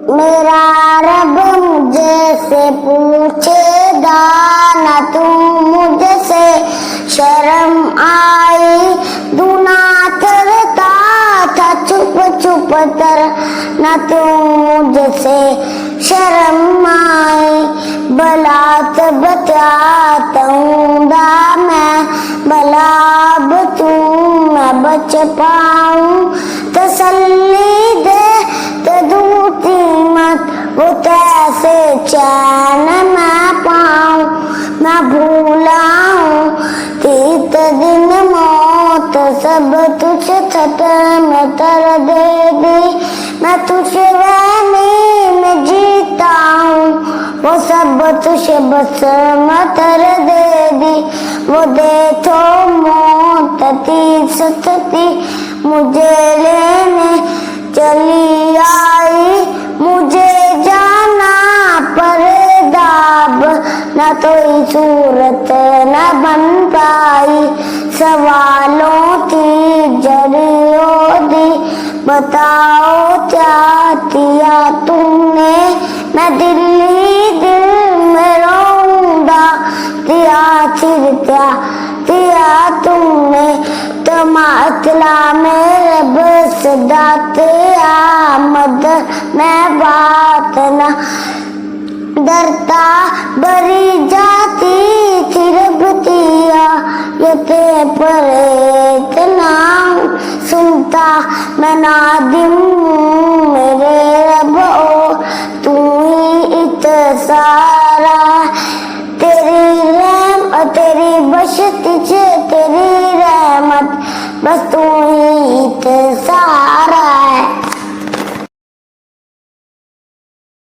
मेरा रब मुझसे पूछेगा न तू मुझसे शर्म आई, दूना करता था चुप चुप तर न तू मुझसे शर्म आई। बलात बचाता हूँ दा मैं, भला अब तू मैं बच पाऊँ। तसल्ली दे तो दूती मत वो कैसे चैन मैं पाऊँ। मैं भूला हूँ तीत दिन मौत सब तुझ छत में तर दे दी। मैं तुझे वहमी में जीता हूँ वो सब तुझे बस में तर दे दी। वो दे तो मौत थी सतती मुझे लेने चली आई। मुझे जाना पड़े दाब न तो सूरत न बन पाई। सवालों की जरियों दी बताओ क्या किया तुमने। मैं दिल ही दिल में रोऊंगा दिया फिर क्या किया तुमने। तमातला मेरे बस दाते आमद मैं बात न डरता बरी जाती थी रबतिया ये पर इतना सुनता मैं नादिम मेरे रब ओ तू ही इत्सारा। तेरी रहम तेरी बख्शिश तेरी रहमत बस तू